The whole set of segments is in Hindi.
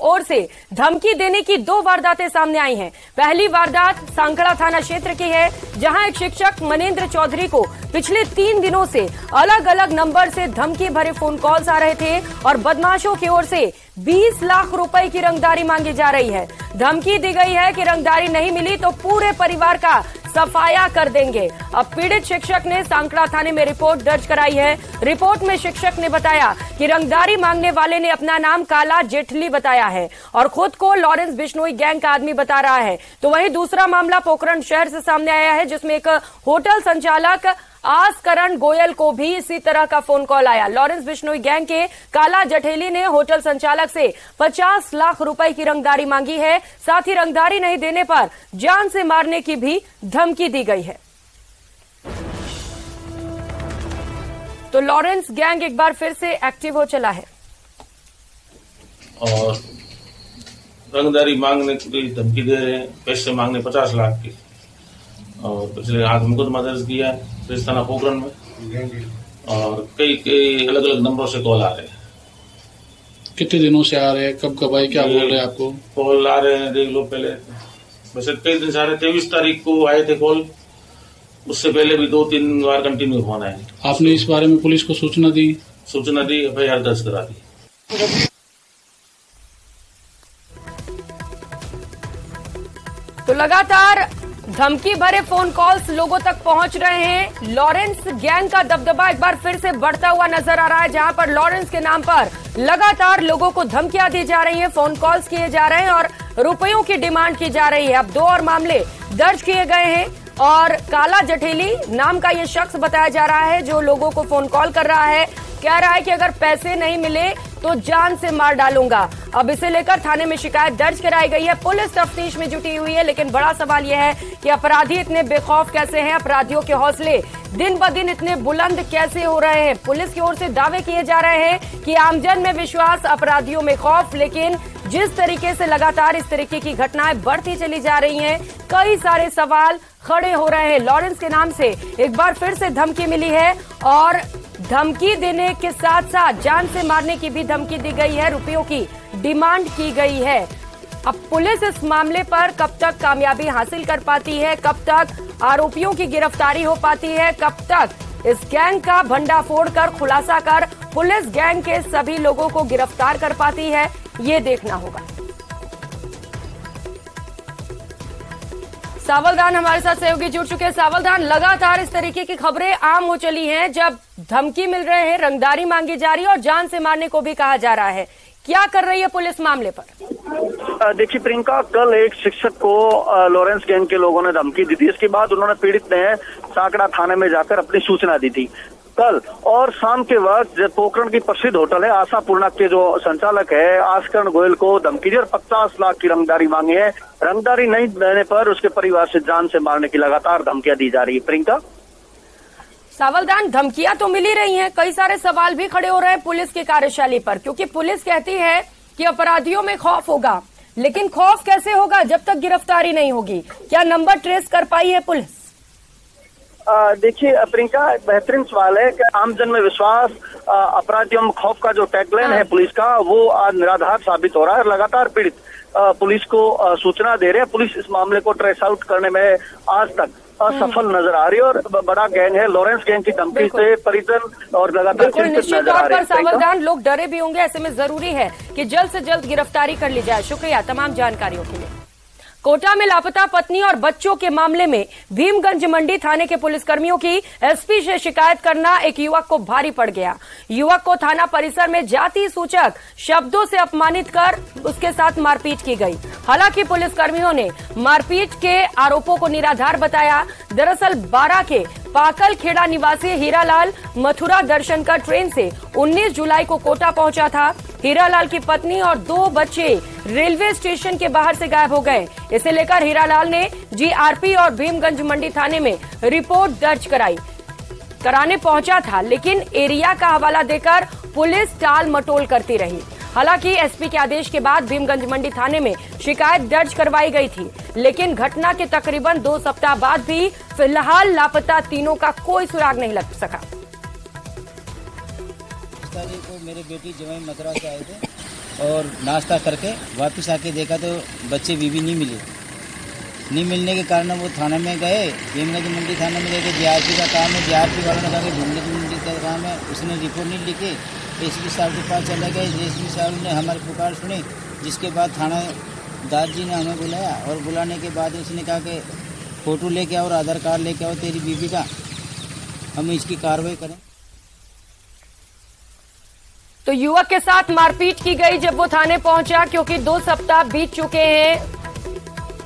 ओर से धमकी देने की 2 वारदातें सामने आई हैं। पहली वारदात सांकड़ा थाना क्षेत्र की है, जहां एक शिक्षक मनेंद्र चौधरी को पिछले 3 दिनों से अलग अलग नंबर से धमकी भरे फोन कॉल्स आ रहे थे और बदमाशों की ओर से 20 लाख रुपए की रंगदारी मांगी जा रही है। धमकी दी गई है कि रंगदारी नहीं मिली तो पूरे परिवार का सफाया कर देंगे। अब पीड़ित शिक्षक ने सांकड़ा थाने में रिपोर्ट दर्ज कराई है। रिपोर्ट में शिक्षक ने बताया कि रंगदारी मांगने वाले ने अपना नाम काला जेठली बताया है और खुद को लॉरेंस बिश्नोई गैंग का आदमी बता रहा है। तो वहीं दूसरा मामला पोखरण शहर से सामने आया है, जिसमें एक होटल संचालक आसकरण गोयल को भी इसी तरह का फोन कॉल आया। लॉरेंस बिश्नोई गैंग के काला जठेली ने होटल संचालक से 50 लाख रुपए की रंगदारी मांगी है। साथ ही रंगदारी नहीं देने पर जान से मारने की भी धमकी दी गई है। तो लॉरेंस गैंग एक बार फिर से एक्टिव हो चला है और रंगदारी मांगने की धमकी दे रहे हैं, पैसे मांगने 50 लाख की। और पिछले हाथ मुकदमा दर्ज किया है पुलिस थाना पोखरण में और कई अलग अलग नंबरों से कॉल आ रहे हैं। कितने दिनों से आ रहे हैं? कब कब आए? क्या बोल रहे हैं आपको? कॉल आ रहे हैं, देख लो। पहले वैसे कई दिन से आ रहे, 23 तारीख को आए थे कॉल, उससे पहले भी 2-3 बार कंटिन्यू फोन आए। आपने इस बारे में पुलिस को सूचना दी? FIR दर्ज करा दी। तो लगातार धमकी भरे फोन कॉल्स लोगों तक पहुंच रहे हैं। लॉरेंस गैंग का दबदबा एक बार फिर से बढ़ता हुआ नजर आ रहा है, जहां पर लॉरेंस के नाम पर लगातार लोगों को धमकियां दी जा रही हैं, फोन कॉल्स किए जा रहे हैं और रुपयों की डिमांड की जा रही है। अब 2 और मामले दर्ज किए गए हैं और काला जठेली नाम का ये शख्स बताया जा रहा है, जो लोगों को फोन कॉल कर रहा है, कह रहा है कि अगर पैसे नहीं मिले तो जान से मार डालूंगा। अब इसे लेकर थाने में शिकायत दर्ज कराई गई है। पुलिस तफ्तीश में जुटी हुई है, लेकिन बड़ा सवाल यह है कि अपराधी इतने बेखौफ कैसे हैं? अपराधियों के हौसले दिन ब दिन इतने बुलंद कैसे हो रहे हैं? पुलिस की ओर से दावे किए जा रहे हैं कि आमजन में विश्वास, अपराधियों में खौफ, लेकिन जिस तरीके से लगातार इस तरीके की घटनाएं बढ़ती चली जा रही हैं, कई सारे सवाल खड़े हो रहे हैं। लॉरेंस के नाम से एक बार फिर से धमकी मिली है और धमकी देने के साथ साथ जान से मारने की भी धमकी दी गई है, रुपयों की डिमांड की गई है। अब पुलिस इस मामले पर कब तक कामयाबी हासिल कर पाती है, कब तक आरोपियों की गिरफ्तारी हो पाती है, कब तक इस गैंग का भंडाफोड़ कर खुलासा कर पुलिस गैंग के सभी लोगों को गिरफ्तार कर पाती है, ये देखना होगा। सावलदान हमारे साथ सहयोगी जुड़ चुके हैं। सावलदान, लगातार इस तरीके की खबरें आम हो चली हैं, जब धमकी मिल रहे हैं, रंगदारी मांगी जा रही है और जान से मारने को भी कहा जा रहा है। क्या कर रही है पुलिस मामले पर? देखिए प्रियंका, कल एक शिक्षक को लॉरेंस गैंग के लोगों ने धमकी दी थी। इसके बाद उन्होंने पीड़ित ने सांकड़ा थाने में जाकर अपनी सूचना दी थी कल। और शाम के वक्त पोखरण की प्रसिद्ध होटल है आशापूर्णा के जो संचालक है आसकरण गोयल को धमकी दी और 50 लाख की रंगदारी मांगी है। रंगदारी नहीं देने पर उसके परिवार से जान से मारने की लगातार धमकियां दी जा रही है। प्रियंका, सावलदान, धमकियां तो मिल ही रही हैं, कई सारे सवाल भी खड़े हो रहे हैं पुलिस की कार्यशैली पर, क्योंकि पुलिस कहती है कि अपराधियों में खौफ होगा, लेकिन खौफ कैसे होगा जब तक गिरफ्तारी नहीं होगी? क्या नंबर ट्रेस कर पाई है पुलिस? देखिए प्रियंका, बेहतरीन सवाल है कि आमजन में विश्वास, अपराधियों में खौफ का जो टैगलाइन है पुलिस का, वो आज निराधार साबित हो रहा है। लगातार पीड़ित पुलिस को सूचना दे रहे हैं। पुलिस इस मामले को ट्रेस आउट करने में आज तक असफल नजर आ रही है और बड़ा गैंग है लॉरेंस गैंग की धमकी से परिजन और लगातार चिंतित नजर आ रहे हैं। सावधान, लोग डरे भी होंगे, ऐसे में जरूरी है कि जल्द से जल्द गिरफ्तारी कर ली जाए। शुक्रिया तमाम जानकारियों के लिए। कोटा में लापता पत्नी और बच्चों के मामले में भीमगंज मंडी थाने के पुलिसकर्मियों की एसपी से शिकायत करना एक युवक को भारी पड़ गया। युवक को थाना परिसर में जाति सूचक शब्दों से अपमानित कर उसके साथ मारपीट की गई। हालांकि पुलिसकर्मियों ने मारपीट के आरोपों को निराधार बताया। दरअसल 12 के पाकल खेड़ा निवासी हीरालाल मथुरा दर्शन कर ट्रेन से 19 जुलाई को कोटा पहुंचा था। हीरालाल की पत्नी और 2 बच्चे रेलवे स्टेशन के बाहर से गायब हो गए। इसे लेकर हीरालाल ने जीआरपी और भीमगंज मंडी थाने में रिपोर्ट दर्ज कराने पहुंचा था, लेकिन एरिया का हवाला देकर पुलिस टाल मटोल करती रही। हालांकि एसपी के आदेश के बाद भीमगंज मंडी थाने में शिकायत दर्ज करवाई गई थी, लेकिन घटना के तकरीबन 2 सप्ताह बाद भी फिलहाल लापता तीनों का कोई सुराग नहीं लग सका। को मेरे बेटी जवाई मथुरा से आए थे और नाश्ता करके वापस आके देखा तो बच्चे बीवी नहीं मिले। नहीं मिलने के कारण वो थाने में गए, भीमगंज मंडी थाने में गए। जीआरपी का काम है, जीआरपी वालों ने कहा कि भीमगंज मंडी का काम है, उसने रिपोर्ट नहीं लिखी। एसपी साहब के पास चले गए, एसपी साहब ने हमारी पुकार सुनी, जिसके बाद थानादार जी ने हमें बुलाया और बुलाने के बाद उसने कहा कि फोटो लेके आओ और आधार कार्ड लेके आओ तेरी बीवी का, हम इसकी कार्रवाई करें। तो युवक के साथ मारपीट की गई जब वो थाने पहुंचा, क्योंकि 2 सप्ताह बीत चुके हैं,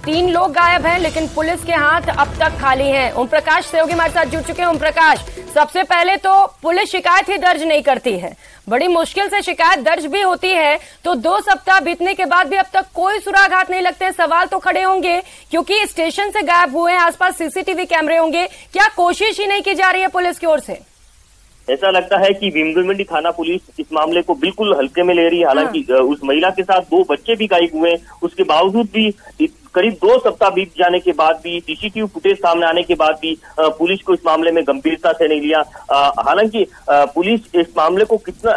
3 लोग गायब हैं, लेकिन पुलिस के हाथ अब तक खाली हैं। ओम प्रकाश सहयोगी हमारे साथ जुड़ चुके हैं। ओम प्रकाश, सबसे पहले तो पुलिस शिकायत ही दर्ज नहीं करती है, बड़ी मुश्किल से शिकायत दर्ज भी होती है, तो 2 सप्ताह बीतने के बाद भी अब तक कोई सुराग हाथ नहीं लगते। सवाल तो खड़े होंगे, क्योंकि स्टेशन से गायब हुए हैं, आसपास सीसीटीवी कैमरे होंगे, क्या कोशिश ही नहीं की जा रही है पुलिस की ओर से? ऐसा लगता है कि भीमगंज मंडी थाना पुलिस इस मामले को बिल्कुल हल्के में ले रही है। हालांकि उस महिला के साथ 2 बच्चे भी गायब हुए, उसके बावजूद भी करीब 2 सप्ताह बीत जाने के बाद भी, सीसीटीवी फुटेज सामने आने के बाद भी पुलिस को इस मामले में गंभीरता से नहीं लिया। हालांकि पुलिस इस मामले को कितना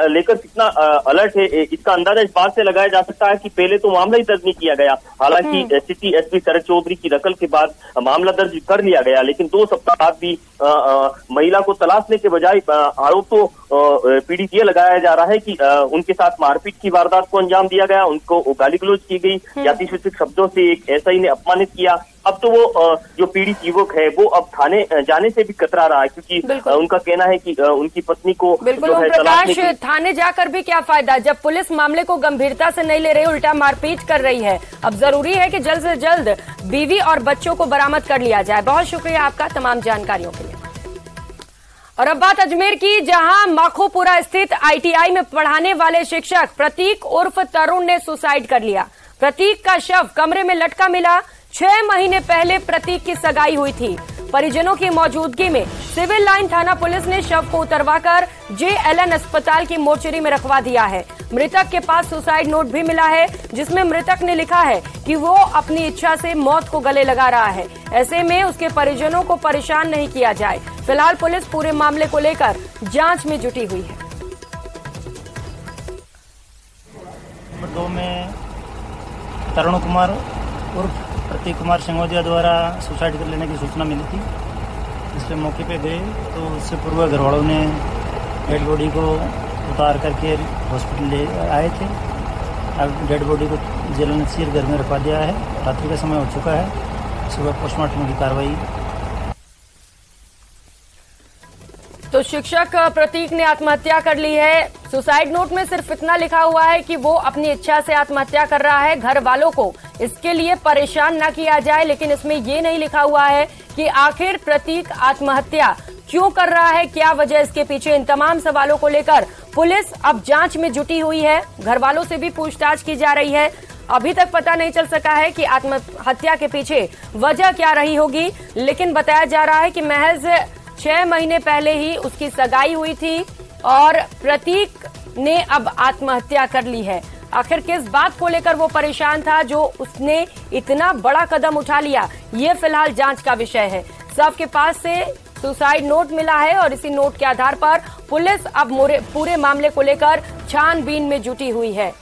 अलर्ट है, इसका अंदाजा इस बात से लगाया जा सकता है कि पहले तो मामला ही दर्ज नहीं किया गया। हालांकि सिटी एसपी शरद चौधरी की दखल के बाद मामला दर्ज कर लिया गया, लेकिन 2 सप्ताह बाद भी महिला को तलाशने के बजाय आरोप तो पीड़ित ये लगाया जा रहा है कि उनके साथ मारपीट की वारदात को अंजाम दिया गया, उनको गाली गलौज की गई, जातिसूचक शब्दों से एक एसआई ने अपमानित किया। अब तो वो जो पीड़ित युवक है वो अब थाने जाने से भी कतरा रहा है, क्योंकि उनका कहना है कि उनकी पत्नी को बिल्कुल ओम प्रकाश, थाने जाकर भी क्या फायदा जब पुलिस मामले को गंभीरता से नहीं ले रही, उल्टा मारपीट कर रही है। अब जरूरी है कि जल्द से जल्द बीवी और बच्चों को बरामद कर लिया जाए। बहुत शुक्रिया आपका तमाम जानकारियों के लिए। और अब बात अजमेर की, जहां माखोपुरा स्थित आईटीआई में पढ़ाने वाले शिक्षक प्रतीक उर्फ तरुण ने सुसाइड कर लिया। प्रतीक का शव कमरे में लटका मिला। 6 महीने पहले प्रतीक की सगाई हुई थी। परिजनों की मौजूदगी में सिविल लाइन थाना पुलिस ने शव को उतरवाकर JLN अस्पताल की मोर्चरी में रखवा दिया है। मृतक के पास सुसाइड नोट भी मिला है, जिसमें मृतक ने लिखा है कि वो अपनी इच्छा से मौत को गले लगा रहा है। ऐसे में उसके परिजनों को परेशान नहीं किया जाए। फिलहाल पुलिस पूरे मामले को लेकर जांच में जुटी हुई है। नंबर 2 में तरुण कुमार उर्फ प्रतीक कुमार सिंगोदिया द्वारा सुसाइड कर लेने की सूचना मिली थी। इसलिए मौके पे गए तो उससे पूर्व घर वालों ने डेड बॉडी को उतार करके हॉस्पिटल ले आए थे। अब डेड बॉडी को JLN घर में रखवा दिया है। रात्रि का समय हो चुका है, सुबह पोस्टमार्टम की कार्रवाई। तो शिक्षक प्रतीक ने आत्महत्या कर ली है। सुसाइड नोट में सिर्फ इतना लिखा हुआ है कि वो अपनी इच्छा से आत्महत्या कर रहा है, घर वालों को इसके लिए परेशान न किया जाए। लेकिन इसमें ये नहीं लिखा हुआ है कि आखिर प्रतीक आत्महत्या क्यों कर रहा है, क्या वजह इसके पीछे। इन तमाम सवालों को लेकर पुलिस अब जांच में जुटी हुई है। घर वालों से भी पूछताछ की जा रही है। अभी तक पता नहीं चल सका है कि आत्महत्या के पीछे वजह क्या रही होगी, लेकिन बताया जा रहा है कि महज 6 महीने पहले ही उसकी सगाई हुई थी और प्रतीक ने अब आत्महत्या कर ली है। आखिर किस बात को लेकर वो परेशान था जो उसने इतना बड़ा कदम उठा लिया, ये फिलहाल जांच का विषय है। सबके पास से सुसाइड नोट मिला है और इसी नोट के आधार पर पुलिस अब पूरे मामले को लेकर छानबीन में जुटी हुई है।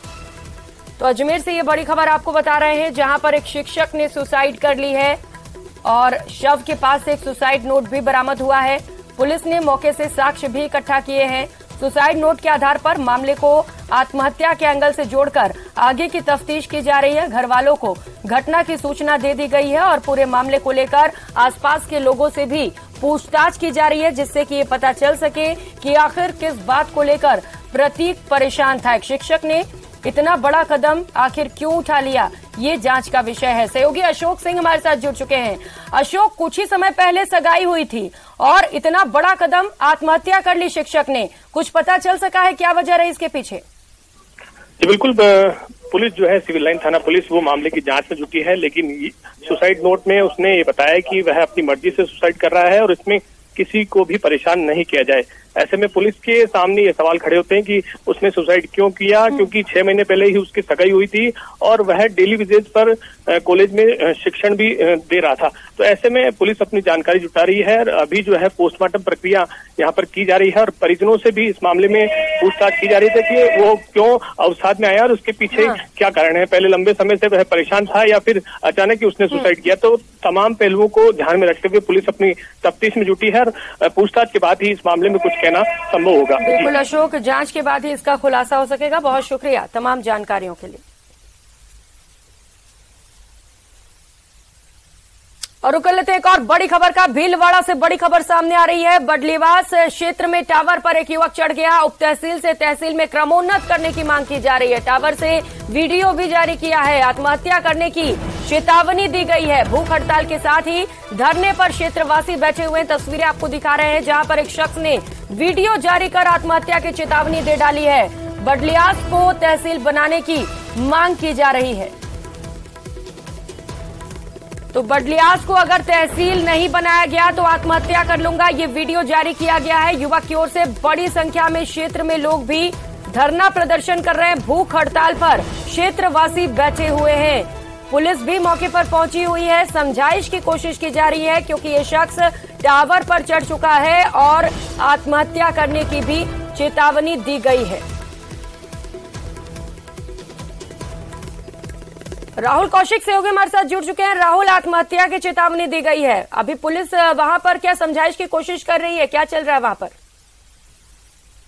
तो अजमेर से ये बड़ी खबर आपको बता रहे हैं, जहां पर एक शिक्षक ने सुसाइड कर ली है और शव के पास से एक सुसाइड नोट भी बरामद हुआ है। पुलिस ने मौके से साक्ष्य भी इकट्ठा किए हैं। सुसाइड नोट के आधार पर मामले को आत्महत्या के एंगल से जोड़कर आगे की तफ्तीश की जा रही है। घर वालों को घटना की सूचना दे दी गई है और पूरे मामले को लेकर आसपास के लोगों से भी पूछताछ की जा रही है, जिससे कि ये पता चल सके कि आखिर किस बात को लेकर प्रतीक परेशान था। एक शिक्षक ने इतना बड़ा कदम आखिर क्यों उठा लिया, ये जांच का विषय है। सहयोगी अशोक सिंह हमारे साथ जुड़ चुके हैं। अशोक, कुछ ही समय पहले सगाई हुई थी और इतना बड़ा कदम आत्महत्या कर ली शिक्षक ने, कुछ पता चल सका है क्या वजह रही इसके पीछे? जी बिल्कुल, पुलिस जो है सिविल लाइन थाना पुलिस वो मामले की जांच में जुटी है, लेकिन सुसाइड नोट में उसने ये बताया कि वह अपनी मर्जी से सुसाइड कर रहा है और इसमें किसी को भी परेशान नहीं किया जाए। ऐसे में पुलिस के सामने ये सवाल खड़े होते हैं कि उसने सुसाइड क्यों किया, क्योंकि 6 महीने पहले ही उसकी सगाई हुई थी और वह डेली विजेज पर कॉलेज में शिक्षण भी दे रहा था। तो ऐसे में पुलिस अपनी जानकारी जुटा रही है और अभी जो है पोस्टमार्टम प्रक्रिया यहाँ पर की जा रही है और परिजनों से भी इस मामले में पूछताछ की जा रही थी कि वो क्यों अवसाद में आया और उसके पीछे क्या कारण है। पहले लंबे समय से वह परेशान था या फिर अचानक ही उसने सुसाइड किया। तो तमाम पहलुओं को ध्यान में रखते हुए पुलिस अपनी तफ्तीश में जुटी है और पूछताछ के बाद ही इस मामले में कुछ कहना संभव होगा। बिल्कुल अशोक, जांच के बाद ही इसका खुलासा हो सकेगा। बहुत शुक्रिया तमाम जानकारियों के लिए। और रुक लेते हैं एक और बड़ी खबर का। भीलवाड़ा से बड़ी खबर सामने आ रही है। बडलीवास क्षेत्र में टावर पर एक युवक चढ़ गया। उप तहसील से तहसील में क्रमोन्नत करने की मांग की जा रही है। टावर से वीडियो भी जारी किया है। आत्महत्या करने की चेतावनी दी गई है। भूख हड़ताल के साथ ही धरने पर क्षेत्रवासी बैठे हुए तस्वीरें आपको दिखा रहे हैं, जहां पर एक शख्स ने वीडियो जारी कर आत्महत्या की चेतावनी दे डाली है। बडलीवास को तहसील बनाने की मांग की जा रही है। तो बडलीवास को अगर तहसील नहीं बनाया गया तो आत्महत्या कर लूंगा, ये वीडियो जारी किया गया है। युवक की ओर से बड़ी संख्या में क्षेत्र में लोग भी धरना प्रदर्शन कर रहे हैं। भूख हड़ताल पर क्षेत्रवासी बैठे हुए हैं। पुलिस भी मौके पर पहुंची हुई है। समझाइश की कोशिश की जा रही है क्योंकि ये शख्स टावर पर चढ़ चुका है और आत्महत्या करने की भी चेतावनी दी गई है। राहुल कौशिक सहयोगी हमारे साथ जुड़ चुके हैं। राहुल, आत्महत्या की चेतावनी दी गई है, अभी पुलिस वहां पर क्या समझाइश की कोशिश कर रही है, क्या चल रहा है वहां पर?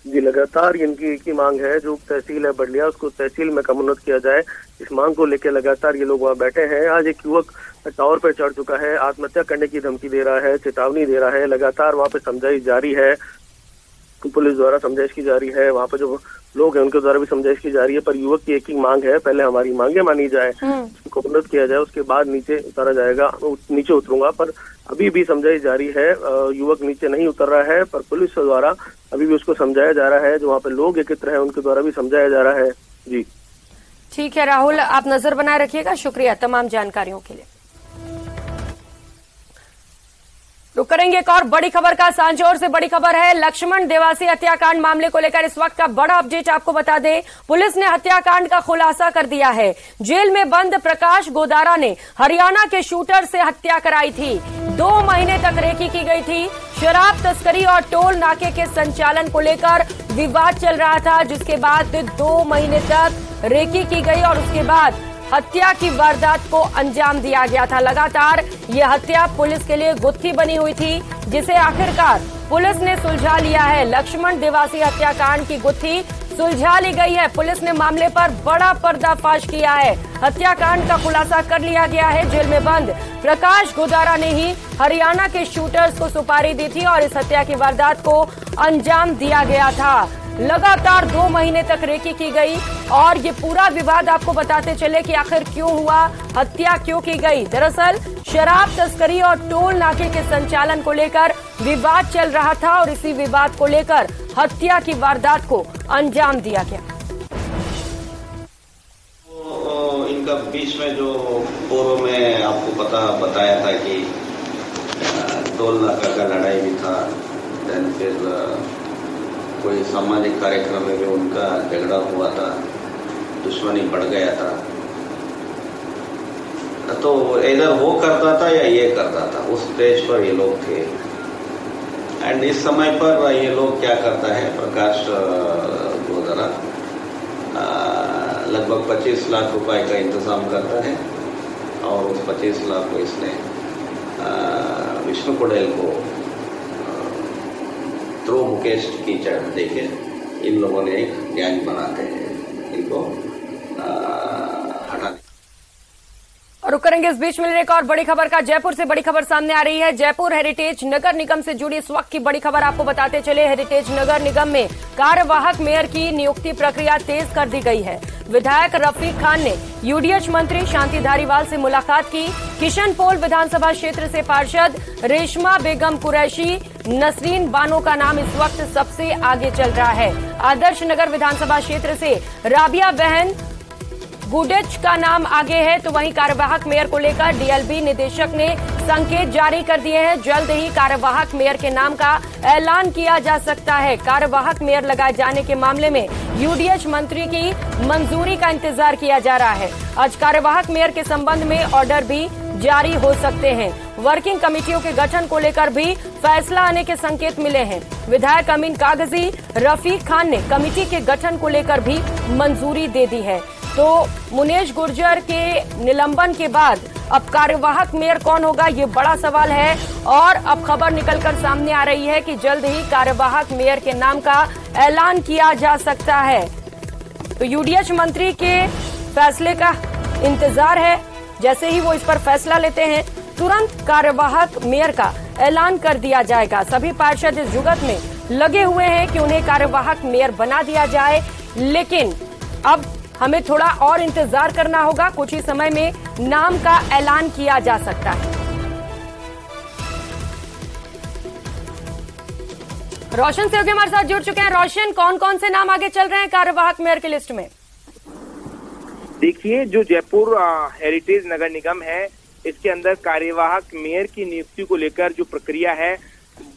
जी, लगातार इनकी एक ही मांग है, जो तहसील है बडलिया उसको तहसील में क्रमोन्नत किया जाए। इस मांग को लेकर लगातार ये लोग वहाँ बैठे हैं। आज एक युवक टावर पर चढ़ चुका है, आत्महत्या करने की धमकी दे रहा है, चेतावनी दे रहा है। लगातार वहाँ पे समझाइश जारी है, पुलिस द्वारा समझाइश की जा रही है। वहाँ पर जो लोग हैं उनके द्वारा भी समझाइश की जा रही है। पर युवक की एक ही मांग है, पहले हमारी मांगे मानी जाए, उसको क्रमोन्नत किया जाए, उसके बाद नीचे उतारा जाएगा। नीचे उतरूंगा, पर अभी भी समझाइश जारी है। युवक नीचे नहीं उतर रहा है, पर पुलिस द्वारा अभी भी उसको समझाया जा रहा है। जो वहाँ पे लोग एकत्र हैं उनके द्वारा भी समझाया जा रहा है। जी ठीक है राहुल, आप नजर बनाए रखिएगा। शुक्रिया तमाम जानकारियों के लिए। रुक करेंगे एक और बड़ी खबर का। सांचौर से बड़ी खबर है। लक्ष्मण देवासी हत्याकांड मामले को लेकर इस वक्त का बड़ा अपडेट आपको बता दें। पुलिस ने हत्याकांड का खुलासा कर दिया है। जेल में बंद प्रकाश गोदारा ने हरियाणा के शूटर से हत्या कराई थी। 2 महीने तक रेकी की गई थी। शराब तस्करी और टोल नाके के संचालन को लेकर विवाद चल रहा था, जिसके बाद 2 महीने तक रेकी की गई और उसके बाद हत्या की वारदात को अंजाम दिया गया था। लगातार ये हत्या पुलिस के लिए गुत्थी बनी हुई थी, जिसे आखिरकार पुलिस ने सुलझा लिया है। लक्ष्मण देवासी हत्याकांड की गुत्थी सुलझा ली गई है। पुलिस ने मामले पर बड़ा पर्दाफाश किया है। हत्याकांड का खुलासा कर लिया गया है। जेल में बंद प्रकाश गोदारा ने ही हरियाणा के शूटर्स को सुपारी दी थी और इस हत्या की वारदात को अंजाम दिया गया था। लगातार 2 महीने तक रेकी की गई और ये पूरा विवाद आपको बताते चले कि आखिर क्यों हुआ, हत्या क्यों की गई। दरअसल शराब तस्करी और टोल नाके के संचालन को लेकर विवाद चल रहा था और इसी विवाद को लेकर हत्या की वारदात को अंजाम दिया गया। इनका बीच में जो पूर्व में आपको बताया था कि टोल नाका का लड़ाई भी था, देन फिर कोई सामाजिक कार्यक्रम में भी उनका झगड़ा हुआ था, दुश्मनी बढ़ गया था। तो इधर वो करता था या ये करता था, उस स्टेज पर ये लोग थे। एंड इस समय पर ये लोग क्या करता है, प्रकाश गोदारा लगभग 25 लाख रुपए का इंतजाम करता है और उस 25 लाख को इसने विष्णु कुडेल को थ्रू मुकेश की चढ़ देके इन लोगों ने एक गैंग बनाते हैं, इनको हटा। और रुक करेंगे इस बीच में एक और बड़ी खबर का। जयपुर से बड़ी खबर सामने आ रही है। जयपुर हेरिटेज नगर निगम से जुड़ी इस वक्त की बड़ी खबर आपको बताते चले। हेरिटेज नगर निगम में कार्यवाहक मेयर की नियुक्ति प्रक्रिया तेज कर दी गई है। विधायक रफीक खान ने यूडीएच मंत्री शांति धारीवाल से मुलाकात की। किशन पोल विधानसभा क्षेत्र से पार्षद रेशमा बेगम कुरैशी, नसरीन बानो का नाम इस वक्त सबसे आगे चल रहा है। आदर्श नगर विधानसभा क्षेत्र से राबिया बहन गुडेच का नाम आगे है। तो वहीं कार्यवाहक मेयर को लेकर डीएलबी निदेशक ने संकेत जारी कर दिए हैं। जल्द ही कार्यवाहक मेयर के नाम का ऐलान किया जा सकता है। कार्यवाहक मेयर लगाए जाने के मामले में यूडीएच मंत्री की मंजूरी का इंतजार किया जा रहा है। आज कार्यवाहक मेयर के संबंध में ऑर्डर भी जारी हो सकते हैं। वर्किंग कमेटियों के गठन को लेकर भी फैसला आने के संकेत मिले हैं। विधायक अमीन कागजी रफीक खान ने कमेटी के गठन को लेकर भी मंजूरी दे दी है। तो मुनेश गुर्जर के निलंबन के बाद अब कार्यवाहक मेयर कौन होगा, ये बड़ा सवाल है। और अब खबर निकलकर सामने आ रही है कि जल्द ही कार्यवाहक मेयर के नाम का ऐलान किया जा सकता है। तो यूडीएच मंत्री के फैसले का इंतजार है। जैसे ही वो इस पर फैसला लेते हैं, तुरंत कार्यवाहक मेयर का ऐलान कर दिया जाएगा। सभी पार्षद इस जुगत में लगे हुए हैं कि उन्हें कार्यवाहक मेयर बना दिया जाए, लेकिन अब हमें थोड़ा और इंतजार करना होगा। कुछ ही समय में नाम का ऐलान किया जा सकता है। रोशन सहयोगी हमारे साथ जुड़ चुके हैं। रोशन, कौन कौन से नाम आगे चल रहे हैं कार्यवाहक मेयर की लिस्ट में? देखिए, जो जयपुर हेरिटेज नगर निगम है, इसके अंदर कार्यवाहक मेयर की नियुक्ति को लेकर जो प्रक्रिया है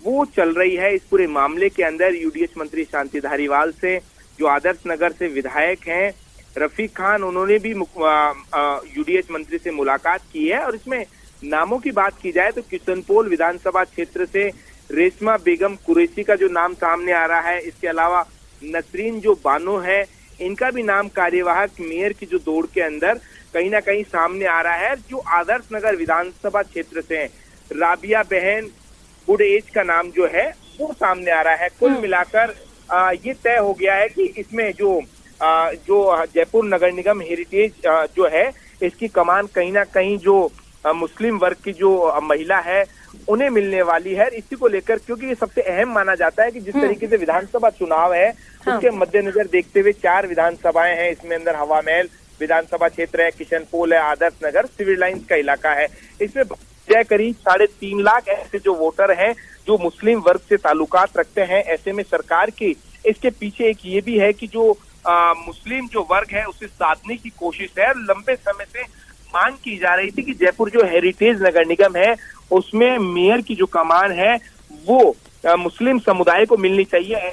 वो चल रही है। इस पूरे मामले के अंदर यूडीएच मंत्री शांति धारीवाल से, जो आदर्श नगर से विधायक हैं रफीक खान, उन्होंने भी यूडीएच मंत्री से मुलाकात की है। और इसमें नामों की बात की जाए तो किशनपोल विधानसभा क्षेत्र से रेशमा बेगम कुरैशी का जो नाम सामने आ रहा है, इसके अलावा नसरीन जो बानो है, इनका भी नाम कार्यवाहक मेयर की जो दौड़ के अंदर कहीं ना कहीं सामने आ रहा है। जो आदर्श नगर विधानसभा क्षेत्र से राबिया बहन गुड एज का नाम जो है वो सामने आ रहा है। कुल मिलाकर ये तय हो गया है कि इसमें जो जयपुर नगर निगम हेरिटेज जो है, इसकी कमान कहीं ना कहीं जो मुस्लिम वर्ग की जो महिला है उन्हें मिलने वाली है। इसी को लेकर, क्योंकि ये सबसे अहम माना जाता है कि जिस तरीके से विधानसभा चुनाव है उसके मद्देनजर देखते हुए 4 विधानसभाएं हैं। इसमें अंदर हवा महल विधानसभा क्षेत्र है, किशनपोल है, आदर्श नगर, सिविल लाइंस का इलाका है। इसमें करीब 3.5 लाख ऐसे जो वोटर हैं जो मुस्लिम वर्ग से ताल्लुकात रखते हैं। ऐसे में सरकार की इसके पीछे एक ये भी है कि जो मुस्लिम जो वर्ग है उसे साधने की कोशिश है। लंबे समय से मांग की जा रही थी कि जयपुर जो हेरिटेज नगर निगम है उसमें मेयर की जो कमान है वो मुस्लिम समुदाय को मिलनी चाहिए।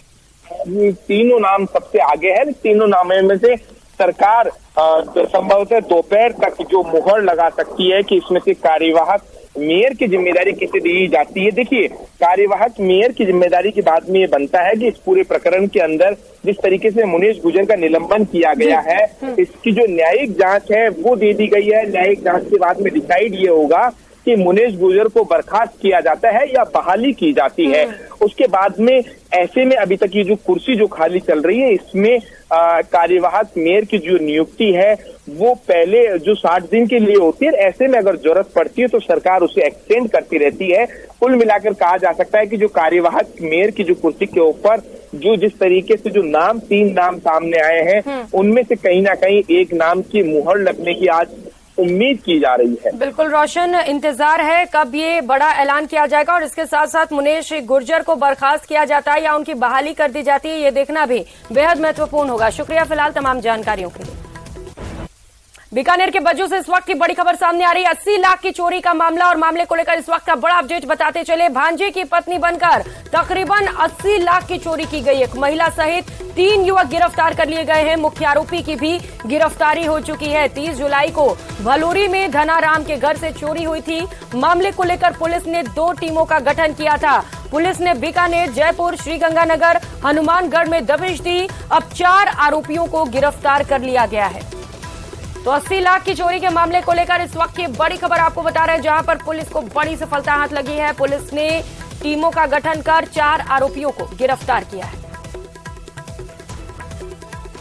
ये तीनों नाम सबसे आगे है। तीनों नामों में से सरकार संभवतः दोपहर तक जो मुहर लगा सकती है कि इसमें से कार्यवाहक मेयर की जिम्मेदारी किसे दी जाती है। देखिए, कार्यवाहक मेयर की जिम्मेदारी की बात में ये बनता है कि इस पूरे प्रकरण के अंदर जिस तरीके से मुनेश गुर्जर का निलंबन किया गया है, इसकी जो न्यायिक जांच है वो दे दी गई है। न्यायिक जांच के बाद में डिसाइड ये होगा कि मुनेश गुर्जर को बर्खास्त किया जाता है या बहाली की जाती है। उसके बाद में ऐसे में अभी तक ये जो कुर्सी जो खाली चल रही है, इसमें कार्यवाहक मेयर की जो नियुक्ति है वो पहले जो 60 दिन के लिए होती है। ऐसे में अगर जरूरत पड़ती है तो सरकार उसे एक्सटेंड करती रहती है। कुल मिलाकर कहा जा सकता है कि जो कार्यवाहक मेयर की जो कुर्सी के ऊपर जो जिस तरीके से जो 3 नाम सामने आए हैं, उनमें से कहीं ना कहीं एक नाम की मुहर लगने की आज उम्मीद की जा रही है। बिल्कुल रोशन, इंतजार है कब ये बड़ा ऐलान किया जाएगा और इसके साथ साथ मुनेश गुर्जर को बर्खास्त किया जाता है या उनकी बहाली कर दी जाती है, ये देखना भी बेहद महत्वपूर्ण होगा। शुक्रिया फिलहाल तमाम जानकारियों के लिए। बीकानेर के बज्जू से इस वक्त की बड़ी खबर सामने आ रही है। 80 लाख की चोरी का मामला और मामले को लेकर इस वक्त का बड़ा अपडेट बताते चले। भांजे की पत्नी बनकर तकरीबन 80 लाख की चोरी की गई। एक महिला सहित 3 युवक गिरफ्तार कर लिए गए हैं। मुख्य आरोपी की भी गिरफ्तारी हो चुकी है। 30 जुलाई को भलूरी में धनाराम के घर से चोरी हुई थी। मामले को लेकर पुलिस ने 2 टीमों का गठन किया था। पुलिस ने बीकानेर, जयपुर, श्रीगंगानगर, हनुमानगढ़ में दबिश दी। अब 4 आरोपियों को गिरफ्तार कर लिया गया है। तो 80 लाख की चोरी के मामले को लेकर इस वक्त की बड़ी खबर आपको बता रहे हैं, जहां पर पुलिस को बड़ी सफलता हाथ लगी है। पुलिस ने टीमों का गठन कर 4 आरोपियों को गिरफ्तार किया है।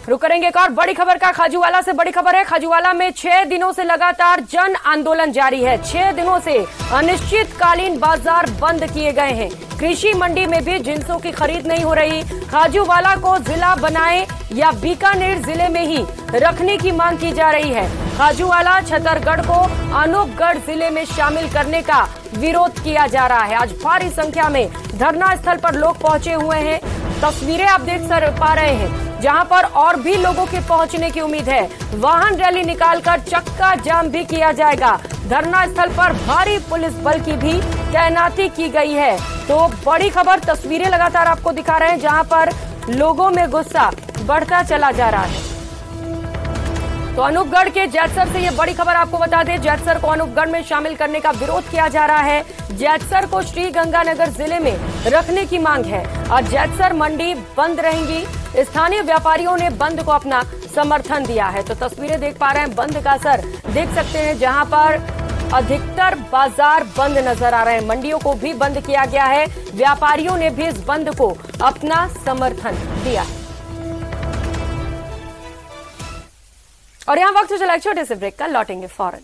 रुक करेंगे एक और बड़ी खबर का। खाजूवाला से बड़ी खबर है। खाजूवाला में 6 दिनों से लगातार जन आंदोलन जारी है। 6 दिनों से अनिश्चितकालीन बाजार बंद किए गए हैं। कृषि मंडी में भी जिंसों की खरीद नहीं हो रही। खाजूवाला को जिला बनाए या बीकानेर जिले में ही रखने की मांग की जा रही है। खाजूवाला, छतरगढ़ को अनूपगढ़ जिले में शामिल करने का विरोध किया जा रहा है। आज भारी संख्या में धरना स्थल पर लोग पहुंचे हुए हैं। तस्वीरें आप देख पा रहे हैं, जहां पर और भी लोगों के पहुंचने की उम्मीद है। वाहन रैली निकालकर चक्का जाम भी किया जाएगा। धरना स्थल पर भारी पुलिस बल की भी तैनाती की गई है। तो बड़ी खबर, तस्वीरें लगातार आपको दिखा रहे हैं जहां पर लोगों में गुस्सा बढ़ता चला जा रहा है। तो अनूपगढ़ के जैतसर से ये बड़ी खबर आपको बता दें, जैतसर को अनूपगढ़ में शामिल करने का विरोध किया जा रहा है। जैतसर को श्रीगंगानगर जिले में रखने की मांग है और जैतसर मंडी बंद रहेंगी। स्थानीय व्यापारियों ने बंद को अपना समर्थन दिया है। तो तस्वीरें देख पा रहे हैं, बंद का असर देख सकते हैं जहां पर अधिकतर बाजार बंद नजर आ रहे हैं। मंडियों को भी बंद किया गया है। व्यापारियों ने भी इस बंद को अपना समर्थन दिया है। और यहां वक्त चला एक छोटे से ब्रेक का, लौटेंगे फौरन।